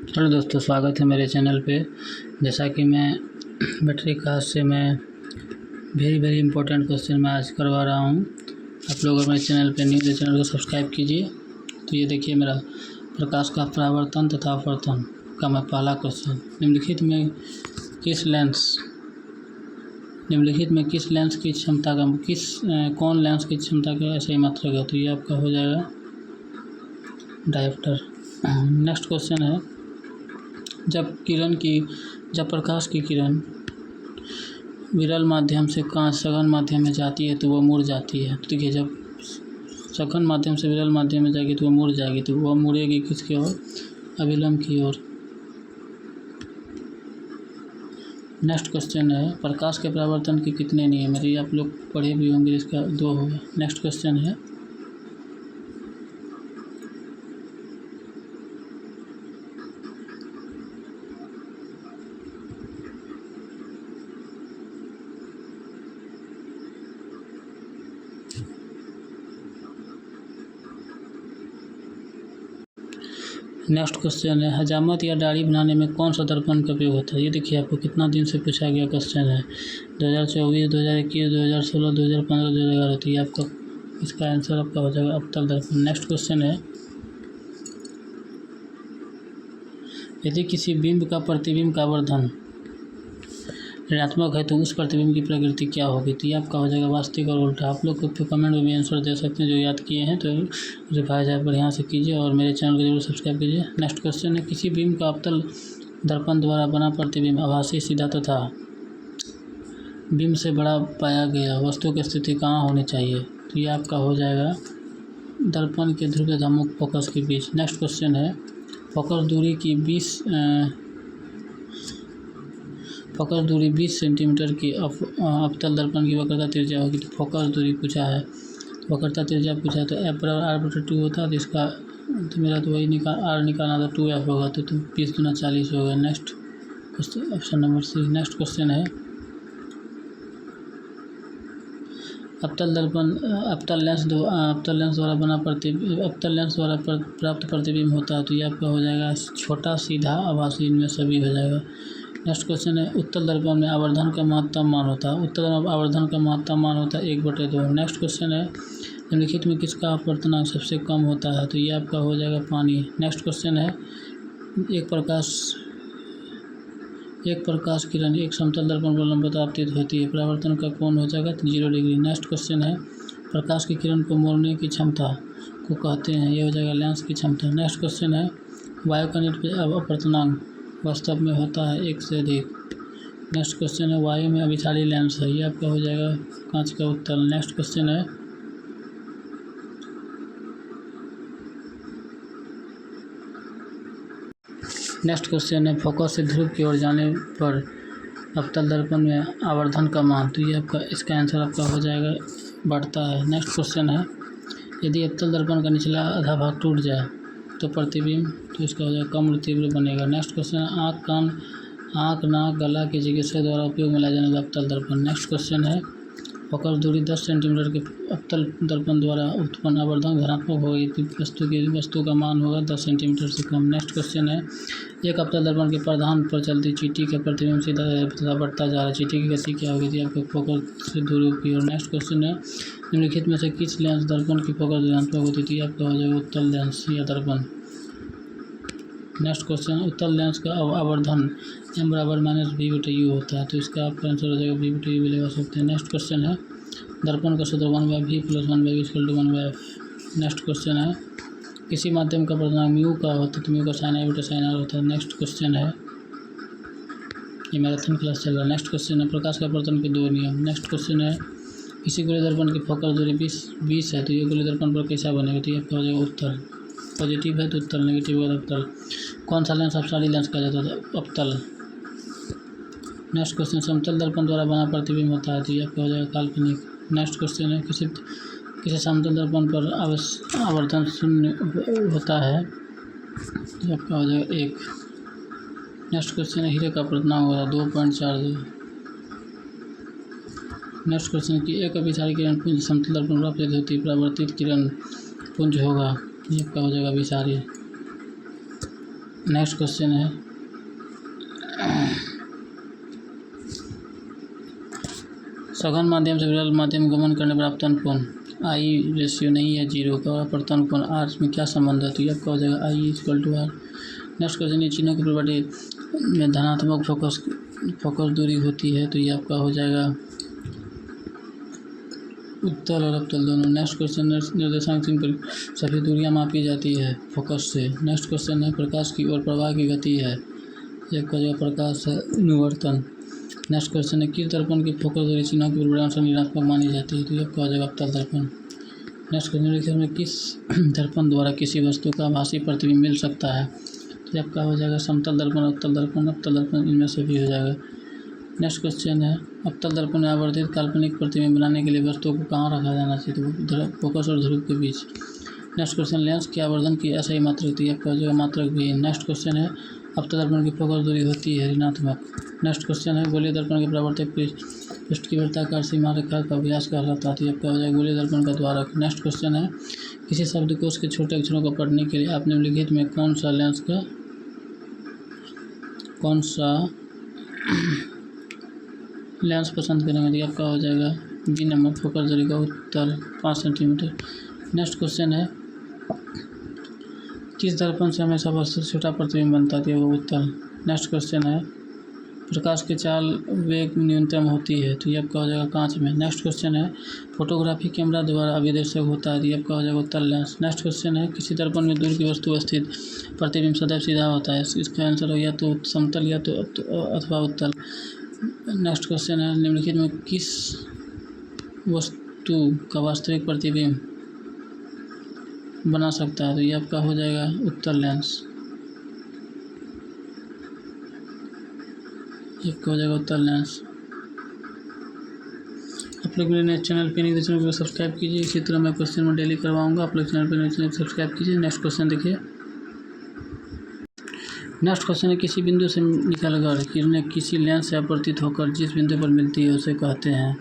Hello दोस्तों, स्वागत है मेरे चैनल पे। जैसा कि मैं बैटरी कास्ट से मैं वेरी इंपॉर्टेंट क्वेश्चन मैं आज करवा रहा हूँ। आप लोग अगर मेरे चैनल पे न्यू, चैनल को सब्सक्राइब कीजिए। तो ये देखिए मेरा प्रकाश का परावर्तन तथा अपवर्तन का मैं पहला क्वेश्चन, निम्नलिखित में किस लेंस की क्षमता का कौन लेंस की क्षमता का सही मात्रक है। तो ये आपका हो जाएगा डायोप्टर। नेक्स्ट क्वेश्चन है, जब प्रकाश की किरण विरल माध्यम से कांच सघन माध्यम में जाती है तो वह मुड़ जाती है। तो देखिए, जब सघन माध्यम से विरल माध्यम में जाएगी तो वह मुड़ जाएगी। तो वह मुड़ेगी किसकी ओर? अभिलंब की ओर। नेक्स्ट क्वेश्चन है, प्रकाश के परावर्तन के कितने नियम है। ये आप लोग पढ़े भी होंगे, इसका 2 होगा। नेक्स्ट क्वेश्चन है, हजामत या दाढ़ी बनाने में कौन सा दर्पण का उपयोग होता है। ये देखिए, आपको कितना दिन से पूछा गया क्वेश्चन है। 2024, 2021, 2016, 2015, 2011। तो ये आपका इसका आंसर आपका हो जाएगा अवतल दर्पण। नेक्स्ट क्वेश्चन है, यदि किसी बिंब का प्रतिबिंब का आवर्धन ऋणात्मक है तो उस प्रतिबिंब की प्रकृति क्या होगी। तो ये आपका हो जाएगा वास्तविक और उल्टा। आप लोग को कमेंट में भी आंसर दे सकते हैं, जो याद किए हैं तो रिवाइज आप बढ़िया से कीजिए और मेरे चैनल को जरूर सब्सक्राइब कीजिए। नेक्स्ट क्वेश्चन है, किसी बिंब का अवतल दर्पण द्वारा बना प्रतिबिंब आभासी, सीधा तथा बिंब से बड़ा पाया गया वस्तु की स्थिति कहाँ होनी चाहिए। तो ये आपका हो जाएगा दर्पण के ध्रुव तथा मुख्य फोकस के बीच। नेक्स्ट क्वेश्चन है, फोकस दूरी 20 सेंटीमीटर की अवतल दर्पण की वक्रता त्रिज्या होगी। तो फोकस दूरी पूछा है, वक्रता त्रिज्या पूछा है तो f/r/2 होता है। तो इसका तो मेरा तो वही r निकालना था, 2f होगा। तो 20 × 40 होगा। Next question, option number C. Next question है, अवतल लेंस द्वारा प्राप्त प्रतिबिंब होता है। तो ये आपका हो जाएगा छोटा, सीधा, आभासी, इनमें सभी हो जाएगा। नेक्स्ट क्वेश्चन है, उत्तल दर्पण में आवर्धन का महत्तम मान होता है। उत्तल आवर्धन का महत्तम मान होता है 1/2। नेक्स्ट क्वेश्चन है, निम्नलिखित में किसका अपवर्तनांक सबसे कम होता है। तो ये आपका हो जाएगा पानी। नेक्स्ट क्वेश्चन है, एक प्रकाश किरण एक समतल दर्पण पर लंबवत आपतित होती है, परावर्तन का कोण हो जाएगा 0 डिग्री। नेक्स्ट क्वेश्चन है, प्रकाश की किरण को मोड़ने की क्षमता को कहते हैं। ये हो जाएगा लेंस की क्षमता। नेक्स्ट क्वेश्चन है, वायु कणिक पे अपवर्तनांक वास्तव में होता है 1 से अधिक। नेक्स्ट क्वेश्चन है, वायु में अभिसारी लेंस है। ये आपका हो जाएगा कांच का उत्तल। नेक्स्ट क्वेश्चन है, फोकस से ध्रुव की ओर जाने पर अवतल दर्पण में आवर्धन का मान। तो ये आपका इसका आंसर आपका हो जाएगा बढ़ता है। नेक्स्ट क्वेश्चन है, यदि अवतल दर्पण का निचला आधा भाग टूट जाए तो प्रतिबिंब तो इसका हो जाएगा कम तीव्र बनेगा। नेक्स्ट क्वेश्चन है, आँख, नाक, गला की चिकित्सा द्वारा उपयोग में लाया जाने वाला अवतल दर्पण। नेक्स्ट क्वेश्चन है, फोकस दूरी 10 सेंटीमीटर के अवतल दर्पण द्वारा उत्पन्न आवर्धन धनात्मक होगी तो वस्तु का मान होगा 10 सेंटीमीटर से कम। नेक्स्ट क्वेश्चन है, एक अवतल दर्पण के प्रधान पर चलती चींटी का प्रतिबिंब सीधा तथा बढ़ता जा रहा है। चींटी की गति क्या होगी? आपके फोकस से दूरी की ओर। नेक्स्ट क्वेश्चन है, निम्नलिखित में से किस लेंस दर्पण की फोकस ऋणात्मक होती थी। आपका हो जाएगा उत्तल लेंस या दर्पण। नेक्स्ट क्वेश्चन, उत्तल लेंस का आवर्धन m = v/u होता है। तो इसका आपका आंसर हो जाएगा v/u भी लगा सकते हैं। नेक्स्ट क्वेश्चन है, दर्पण का सूत्र 1/v + 1/v = 1/f। Next question है, किसी माध्यम का अपवर्तनांक म्यू का होता है तो म्यू का sin i / sin r होता है। नेक्स्ट क्वेश्चन है, ये मैराथन क्लास चल रहा है। नेक्स्ट क्वेश्चन है, प्रकाश का अपवर्तन के 2 नियम। नेक्स्ट क्वेश्चन है, किसी गोले दर्पण की फोकस दूरी 20 है तो ये गोले दर्पण पर कैसा बनेगा। तो ये आपका हो जाएगा उत्तल। पॉजिटिव है तो उत्तल, नेगेटिव है तो अवतल। कौन सा लेंस अपसारी लेंस कहा जाता है? अवतल। नेक्स्ट क्वेश्चन, समतल दर्पण द्वारा बना प्रतिबिंब होता है तो ये आपका हो जाएगा काल्पनिक। नेक्स्ट क्वेश्चन है, किसी समतल दर्पण पर आवर्धन 0 होता है तो आपका हो जाएगा 1। नेक्स्ट क्वेश्चन है, हीरे का अपवर्तनांक होगा 2.42। नेक्स्ट क्वेश्चन की एक अभिसारी किरण पुंज समतल दर्पण पर आपतित होती है, परावर्तित किरण पुंज होगा। ये आपका हो जाएगा अभिसारी। नेक्स्ट क्वेश्चन है सघन माध्यम से विरल माध्यम में गमन करने पर अपतन कोण आई रेशियो नहीं है 0 का और अपवर्तन कोण आर में क्या संबंध है, तो ये आपका हो जाएगा I equal to R. Next question ये चिन्हों की प्रॉपर्टी में धनात्मक फोकस दूरी होती है, तो ये आपका हो जाएगा उत्तल और अवतल दोनों। नेक्स्ट क्वेश्चन निर्देशांक चिन्ह पर सभी दूरियां मापी जाती है फोकस से। नेक्स्ट क्वेश्चन है प्रकाश की ओर प्रवाह की गति है, ये आपका जो प्रकाश है अनुवर्तन। नेक्स्ट क्वेश्चन है किस दर्पण की फोकस दूरी चिन्हों की परिणामस्वरूप ऋणात्मक मानी जाती है, तो ये आपका हो जाएगा अवतल दर्पण। नेक्स्ट क्वेश्चन में किस दर्पण द्वारा किसी वस्तु का आभासी प्रतिबिंब मिल सकता है, तो ये आपका हो जाएगा समतल दर्पण, अवतल दर्पण इनमें से भी हो जाएगा। नेक्स्ट क्वेश्चन है अवतल दर्पण में आवर्धित काल्पनिक प्रतिबिंब बनाने के लिए वस्तु को कहाँ रखा जाना चाहिए, तो फोकस और ध्रुव के बीच। नेक्स्ट क्वेश्चन लेंस के आवर्धन की ऐसा मात्रक, तो ये आपका हो जाएगा मात्रक भी। नेक्स्ट क्वेश्चन है अवतल दर्पण की फोकस दूरी होती है ऋणात्मक। नेक्स्ट क्वेश्चन है गोलीय दर्पण के परावर्तक पृष्ठ की वृत्ताकार सीमा रेखा का व्यास कहलाता है, तो ये आपका हो जाएगा गोलीय दर्पण का द्वारक। नेक्स्ट क्वेश्चन है किसी शब्दकोश के छोटे अक्षरों को पढ़ने के लिए आप निम्नलिखित में कौन सा लेंस पसंद करेंगे, तो आपका हो जाएगा बी नंबर फोकस दूरी का उत्तल 5 सेंटीमीटर। नेक्स्ट क्वेश्चन है किस दर्पण से हमेशा वस्तु छोटा प्रतिबिंब बनता है, वो उत्तल। नेक्स्ट क्वेश्चन है प्रकाश की चाल वेग न्यूनतम होती है, तो ये आपका हो जाएगा कांच में। नेक्स्ट क्वेश्चन है फोटोग्राफी कैमरा द्वारा अभिदर्शक होता है, तो ये आपका हो जाएगा उत्तल लेंस। नेक्स्ट क्वेश्चन है किसी दर्पण में दूर की वस्तु स्थित प्रतिबिंब सदैव सीधा होता है, इसका आंसर हो या तो समतल या तो अथवा उत्तल। नेक्स्ट क्वेश्चन है निम्नलिखित में किस वस्तु का वास्तविक प्रतिबिंब बना सकता है, तो ये आपका हो जाएगा उत्तल लेंस, ये हो जाएगा उत्तल लेंस। आप लोग मेरे चैनल पे नहीं तो चैनल को सब्सक्राइब कीजिए, इसी तरह मैं क्वेश्चन में डेली करवाऊंगा, आप लोग चैनल पे सब्सक्राइब कीजिए। नेक्स्ट क्वेश्चन देखिए। नेक्स्ट क्वेश्चन है किसी बिंदु से निकलकर किरणें किसी लेंस से अपवर्तित होकर जिस बिंदु पर मिलती है उसे कहते हैं,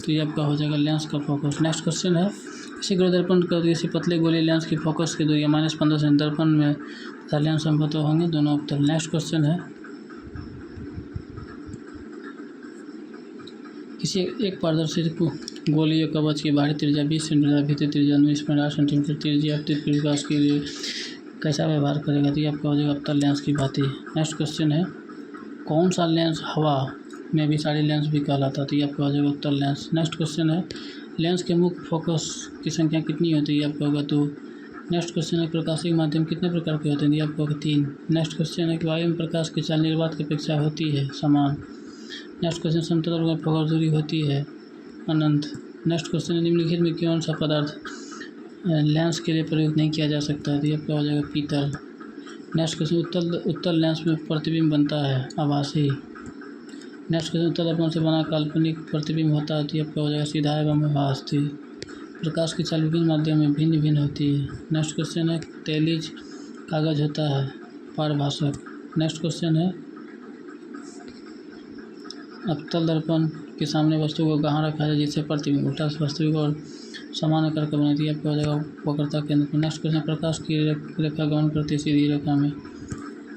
तो ये आपका हो जाएगा लेंस का फोकस। नेक्स्ट क्वेश्चन है किसी गोल दर्पण का किसी पतले गोले लेंस की फोकस की दूरी -15 से दर्पण में तथा लेंस संभवतः होंगे दोनों अवतल। नेक्स्ट क्वेश्चन है किसी एक पारदर्शी गोलीय कवच की बाहरी त्रिज्या 20 सेंटीमीटर, भीतरी त्रिज्या 19.8 सेंटीमीटर, त्रिज्या अपतित प्रकाश के लिए कैसा व्यवहार करेगा, तो ये आपका हो जाएगा अवतल लेंस की भांति। नेक्स्ट क्वेश्चन है कौन सा लेंस हवा में भी सारी लेंस भी कहलाता है, तो ये आपका हो जाएगा उत्तल लेंस। नेक्स्ट क्वेश्चन है लेंस के मुख्य फोकस की संख्या कितनी होती है, ये आपका होगा 2। नेक्स्ट क्वेश्चन है प्रकाशिक माध्यम कितने प्रकार के होते हैं, ये आपका होगा 3। नेक्स्ट क्वेश्चन है कि वायु में प्रकाश की चाल निर्वात की अपेक्षा होती है समान। नेक्स्ट क्वेश्चन समतल में फोकस दूरी होती है अनंत। नेक्स्ट क्वेश्चन है निम्नलिखित में कौन सा पदार्थ लेंस के लिए प्रयोग नहीं किया जा सकता है, तो ये आपका हो जाएगा पीतल। नेक्स्ट क्वेश्चन उत्तल लेंस में प्रतिबिंब बनता है आभासी। नेक्स्ट क्वेश्चन उत्तल दर्पण से बना काल्पनिक प्रतिबिंब होता है, तो ये आपका हो जाएगा सीधा एवं आभासी। प्रकाश की चाल विभिन्न माध्यम में भिन्न भिन्न होती है। नेक्स्ट क्वेश्चन है तेलिज कागज होता है पारभाषक। नेक्स्ट क्वेश्चन है अवतल दर्पण के सामने वस्तु को कहाँ रखा जाए जिससे प्रतिबिंब उल्टा वास्तविक और समान आकार का बनाती है, आपका हो जाएगा वक्रता केंद्र पर। नेक्स्ट क्वेश्चन प्रकाश की रेखा गमन करती सीधी रेखा में।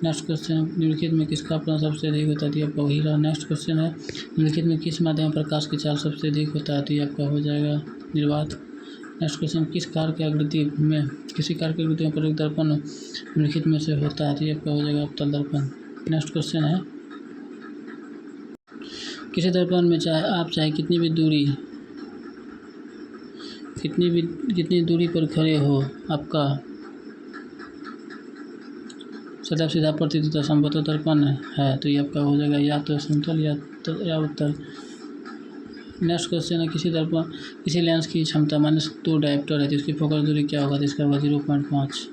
नेक्स्ट क्वेश्चन निम्नलिखित में किसका अपना सबसे अधिक होता है, तो आपका वही रहा। नेक्स्ट क्वेश्चन है निम्नलिखित में किस माध्यम में प्रकाश की चाल सबसे अधिक होता है, तो ये आपका हो जाएगा निर्वात। नेक्स्ट क्वेश्चन किसी कार की आकृति में प्रयुक्त दर्पण निम्नलिखित में से होता है, तो ये आपका हो जाएगा अवतल दर्पण। नेक्स्ट क्वेश्चन है किसी दर्पण में चाहे कितनी दूरी पर खड़े हो आपका सदैव सीधा प्रतीत होता संभवतः दर्पण है, तो ये आपका हो जाएगा या तो समतल या उत्तल। नेक्स्ट क्वेश्चन है किसी लेंस की क्षमता -2 डायोप्टर है, तो इसकी फोकस दूरी क्या होगा, तो इसका होगा 0.5।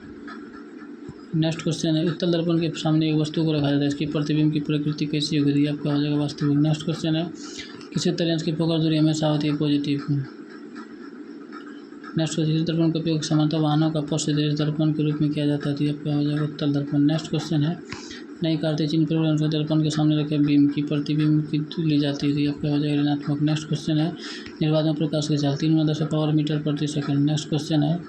नेक्स्ट क्वेश्चन है उत्तल दर्पण के सामने एक वस्तु को रखा जाता है, इसकी प्रतिबिंब की प्रकृति कैसी होगी, ये आपका हो जाएगा वास्तविक। नेक्स्ट क्वेश्चन है किसी उत्तल लेंस की फोकस दूरी हमेशा होती है पॉजिटिव। नेक्स्ट क्वेश्चन दर्पण का उपयोग समांतर वाहनों का पश्च दर्पण के रूप में किया जाता है, तो ये आपका हो जाएगा उत्तल दर्पण। नेक्स्ट क्वेश्चन है नई कार्तीय चिन्ह पर दर्पण के सामने रखे बीम की प्रतिबिंब की ली जाती है, तो ये आपका हो जाएगा ऋणात्मक। नेक्स्ट क्वेश्चन है निर्वात में प्रकाश की चाल 3 × 10 पावर मीटर प्रति सेकंड। नेक्स्ट क्वेश्चन है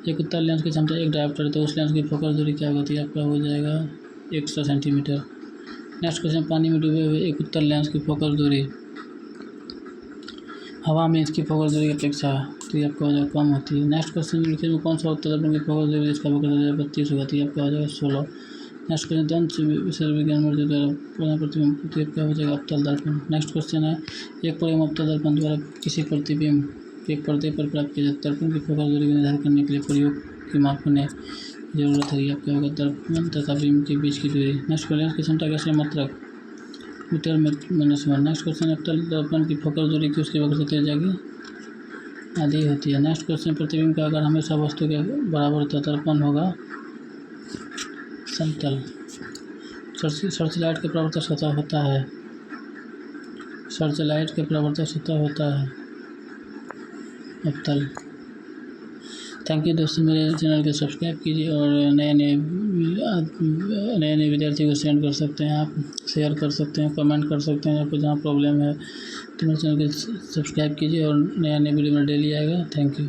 एक उत्तल लेंस की क्षमता 1 डायोप्टर है तो उस लेंस की फोकस दूरी क्या होती है आपका हो जाएगा 100 सेंटीमीटर। नेक्स्ट क्वेश्चन, पानी में डूबे हुए एक उत्तल लेंस की फोकस दूरी हवा में इसकी फोकस दूरी की अपेक्षा तो ये आपका हो जाएगा कम होती है। नेक्स्ट क्वेश्चन, निम्नलिखित में कौन सा उत्तल दर्पण की फोकस दूरी जिसका फोकस दूरी 32 होगा तो ये आपका हो जाएगा 16। नेक्स्ट क्वेश्चन, दंत विज्ञान मूर्ति द्वारा प्रतिबिंब तो क्या हो जाएगा अवतल दर्पण। नेक्स्ट क्वेश्चन है, एक परिमाण अवतल दर्पण द्वारा किसी प्रतिबिंब एक पर्दे पर प्राप्त किया जाता है। दर्पण की फोकस दूरी को निर्धारित करने के लिए प्रयोग की मापने की जरूरत है। आपका होगा दर्पण तथा बिंब के बीच की दूरी। नेक्स्ट लेंस की क्षमता कैसे मात्रक मीटर में -1। नेक्स्ट क्वेश्चन, अवतल दर्पण की फोकस दूरी की उसकी वक्र से जाएगी आधी होती है। नेक्स्ट क्वेश्चन, प्रतिबिंब का आकार हमेशा वस्तु के बराबर होता है। दर्पण होगा समतल। सर्च लाइट के परावर्तक सतह होता है सर्च-लाइट के परावर्तक सतह होता है अवतल। थैंक यू दोस्तों, मेरे चैनल को सब्सक्राइब कीजिए और नए नए विद्यार्थियों को सेंड कर सकते हैं, आप शेयर कर सकते हैं, कमेंट कर सकते हैं। आपको जहाँ प्रॉब्लम है तो मेरे चैनल को सब्सक्राइब कीजिए और नया वीडियो में डेली आएगा। Thank you.